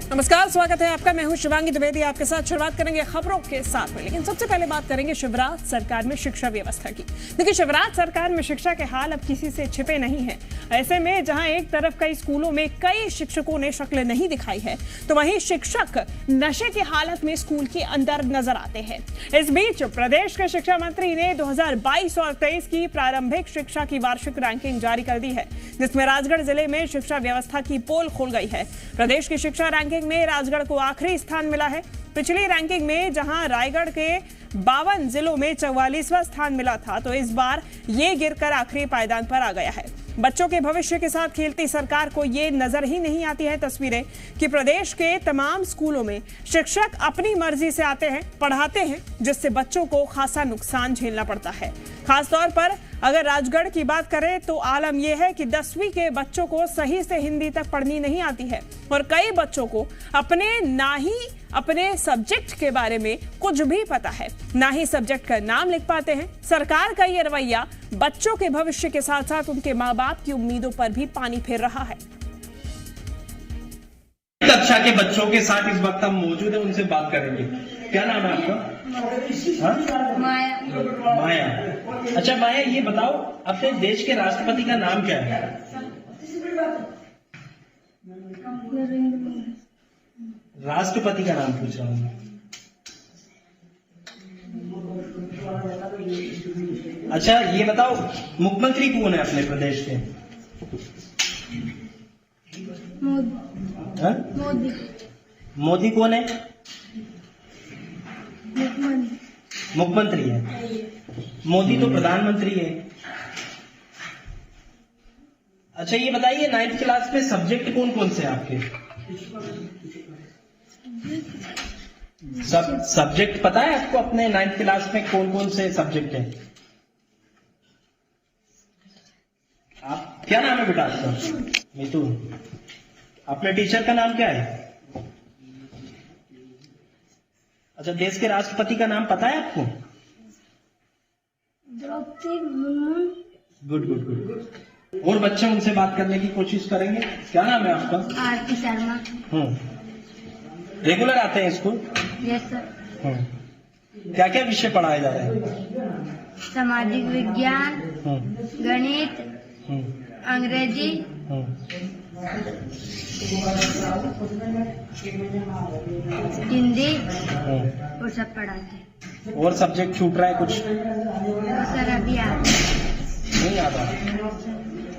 नमस्कार, स्वागत है आपका। मैं हूं शिवांगी द्विवेदी। आपके साथ शुरुआत करेंगे खबरों के साथ में, लेकिन सबसे पहले बात करेंगे शिवराज सरकार में शिक्षा व्यवस्था की। देखिए, शिवराज सरकार में शिक्षा के हाल अब किसी से छिपे नहीं हैं। ऐसे में जहां एक तरफ कई स्कूलों में कई शिक्षकों ने शक्ल नहीं दिखाई है, तो वहीं शिक्षक नशे की हालत में स्कूल के अंदर नजर आते हैं। इस बीच प्रदेश के शिक्षा मंत्री ने 2022 और 23 की प्रारंभिक शिक्षा की वार्षिक रैंकिंग जारी कर दी है, जिसमें राजगढ़ जिले में शिक्षा व्यवस्था की पोल खुल गई है। प्रदेश की शिक्षा रैंकिंग में राजगढ़ को आखिरी स्थान मिला है। पिछली रैंकिंग में जहां रायगढ़ के 52 जिलों में 44वां स्थान मिला था, तो इस बार ये गिरकर आखिरी पायदान पर आ गया है। बच्चों के भविष्य के साथ खेलती सरकार को ये नजर ही नहीं आती है तस्वीरें कि प्रदेश के तमाम स्कूलों में शिक्षक अपनी मर्जी से आते हैं, पढ़ाते हैं, जिससे बच्चों को खासा नुकसान झेलना पड़ता है। खासतौर पर अगर राजगढ़ की बात करें तो आलम यह है कि 10वीं के बच्चों को सही से हिंदी तक पढ़नी नहीं आती है और कई बच्चों को अपने सब्जेक्ट के बारे में कुछ भी पता है, ना ही सब्जेक्ट का नाम लिख पाते हैं। सरकार का ये रवैया बच्चों के भविष्य के साथ साथ उनके माँ बाप की उम्मीदों पर भी पानी फेर रहा है। कक्षा के बच्चों के साथ इस वक्त हम मौजूद हैं, उनसे बात करेंगे। क्या नाम है आपका? माया। अच्छा माया, ये बताओ अपने देश के राष्ट्रपति का नाम क्या है? राष्ट्रपति का नाम पूछ रहा हूँ। अच्छा ये बताओ, मुख्यमंत्री कौन है अपने प्रदेश के? मोदी। मोदी कौन है? मुख्यमंत्री है। मोदी तो प्रधानमंत्री है। अच्छा ये बताइए, 9th क्लास में सब्जेक्ट कौन कौन से आपके? सब्जेक्ट पता है आपको अपने 9th क्लास में कौन कौन से सब्जेक्ट हैं? आप क्या नाम है बेटा आपका? मिथुन। अपने टीचर का नाम क्या है? अच्छा, देश के राष्ट्रपति का नाम पता है आपको? Good good good. और बच्चे उनसे बात करने की कोशिश करेंगे। क्या नाम है आपका? आरती शर्मा। रेगुलर आते हैं स्कूल? Yes sir. क्या क्या विषय पढ़ाए जा रहे हैं? सामाजिक विज्ञान, गणित, अंग्रेजी, हिंदी और सब पढ़ाते हैं। और सब्जेक्ट छूट रहा है कुछ? सर अभी नहीं आता।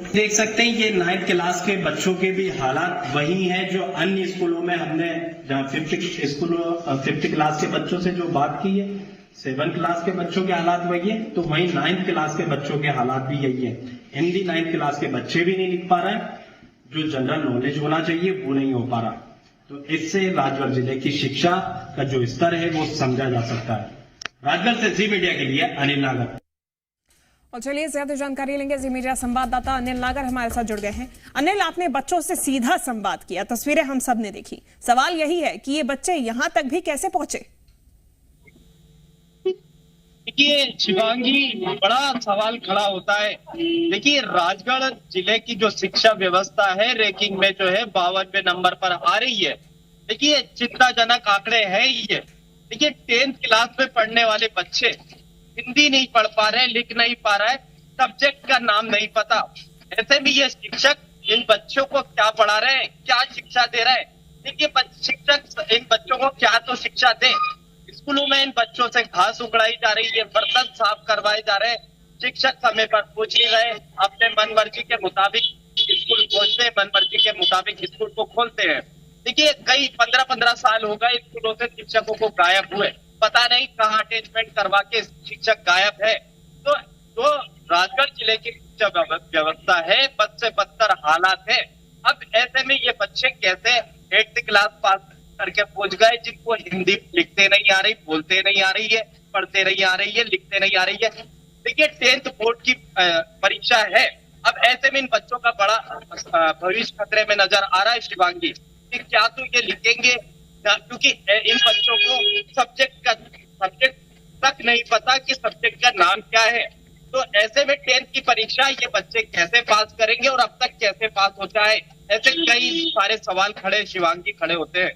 देख सकते हैं ये 9th क्लास के बच्चों के भी हालात वही हैं जो अन्य स्कूलों में हमने, जहाँ 5th क्लास के बच्चों से जो बात की है, 7th क्लास के बच्चों के हालात वही है, तो वहीं 9th क्लास के बच्चों के हालात भी यही है। हिंदी 9th क्लास के बच्चे भी नहीं लिख पा रहे हैं, जो जनरल नॉलेज होना चाहिए वो नहीं हो पा रहा। तो इससे राजगढ़ जिले की शिक्षा का जो स्तर है वो समझा जा सकता है। राजगढ़ से जी मीडिया के लिए अनिल नागर। और चलिए ज्यादा जानकारी लेंगे। जी मीडिया संवाददाता अनिल नागर हमारे साथ जुड़ गए हैं। अनिल, आपने बच्चों से सीधा संवाद किया, तस्वीरें हम सब ने देखी। सवाल यही है कि ये बच्चे यहाँ तक भी कैसे पहुंचे? देखिए शिवांगी, बड़ा सवाल खड़ा होता है। देखिए राजगढ़ जिले की जो शिक्षा व्यवस्था है, रैंकिंग में जो है 52वें नंबर पर आ रही है। देखिए चिंताजनक आंकड़े हैं ये। देखिए 10th क्लास में पढ़ने वाले बच्चे हिंदी नहीं पढ़ पा रहे, लिख नहीं पा रहा है, सब्जेक्ट का नाम नहीं पता। ऐसे में ये शिक्षक इन बच्चों को क्या पढ़ा रहे हैं, क्या शिक्षा दे रहे हैं? देखिए शिक्षक इन बच्चों को क्या तो शिक्षा दे। स्कूलों में इन बच्चों से घास उगड़ाई जा रही है, बर्तन साफ करवाए जा रहे हैं, शिक्षक समय पर पूछ नहीं रहे, अपने मन मर्जी के मुताबिक स्कूल खोलते हैं, मन मर्जी के मुताबिक स्कूल को खोलते हैं। देखिए कई 15-15 साल हो गए स्कूलों से शिक्षकों को गायब हुए, पता नहीं कहाँ अटैचमेंट करवा के शिक्षक गायब है। तो राजगढ़ जिले की शिक्षा व्यवस्था है, बद से बदतर हालात है। अब ऐसे में ये बच्चे कैसे 8th क्लास पास करके पहुंच गए, जिनको हिंदी लिखते नहीं आ रही, बोलते नहीं आ रही है, पढ़ते नहीं आ रही है, लिखते नहीं आ रही है। देखिए 10th बोर्ड की परीक्षा है। अब ऐसे में इन बच्चों का बड़ा भविष्य खतरे में नजर आ रहा है शिवांगी, कि क्या तो ये लिखेंगे, क्योंकि इन बच्चों को सब्जेक्ट तक नहीं पता कि सब्जेक्ट का नाम क्या है। तो ऐसे में 10th की परीक्षा ये बच्चे कैसे पास करेंगे और अब तक कैसे पास होता है, ऐसे कई सारे सवाल खड़े शिवांगी खड़े होते हैं।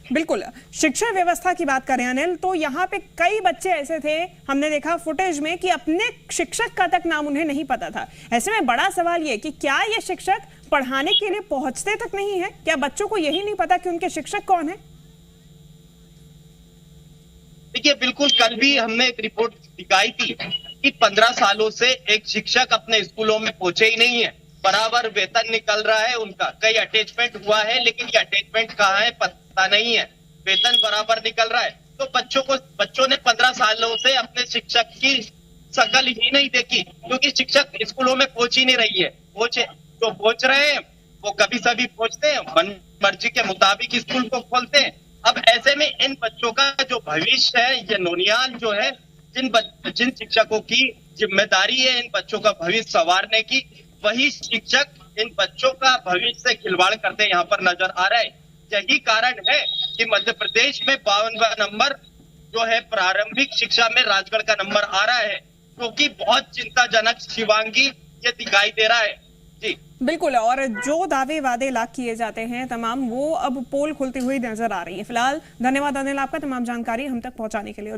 बिल्कुल, शिक्षा व्यवस्था की बात करें अनिल, तो यहाँ पे कई बच्चे ऐसे थे, हमने देखा फुटेज में, कि अपने शिक्षक का तक नाम उन्हें नहीं पता था। ऐसे में बड़ा सवाल ये कि क्या ये शिक्षक पढ़ाने के लिए पहुंचते तक नहीं है? क्या बच्चों को यही नहीं पता कि उनके शिक्षक कौन है? देखिए, बिल्कुल कल भी हमने एक रिपोर्ट दिखाई थी कि 15 सालों से एक शिक्षक अपने स्कूलों में पहुंचे ही नहीं है। बराबर वेतन निकल रहा है उनका, कई अटैचमेंट हुआ है लेकिन ये अटैचमेंट कहाँ है पता नहीं है, वेतन बराबर निकल रहा है। तो बच्चों ने 15 सालों से अपने शिक्षक की शकल ही नहीं देखी, क्योंकि शिक्षक स्कूलों में पहुंच ही नहीं रही है। पहुंच रहे हैं, वो कभी सभी पहुंचते हैं, मन मर्जी के मुताबिक स्कूल को खोलते हैं। अब ऐसे में इन बच्चों का जो भविष्य है, ये नौनियाल जो है, जिन शिक्षकों की जिम्मेदारी है इन बच्चों का भविष्य संवारने की, वही शिक्षक इन बच्चों का भविष्य से खिलवाड़ करते यहाँ पर नजर आ रहा है। यही कारण है कि मध्य प्रदेश में 52वां नंबर जो है प्रारंभिक शिक्षा में राजगढ़ का नंबर आ रहा है, क्योंकि बहुत चिंताजनक शिवांगी ये दिखाई दे रहा है। जी बिल्कुल, और जो दावे वादे लाख किए जाते हैं तमाम, वो अब पोल खुलती हुई नजर आ रही है। फिलहाल धन्यवाद अनिल आपका तमाम जानकारी हम तक पहुंचाने के लिए।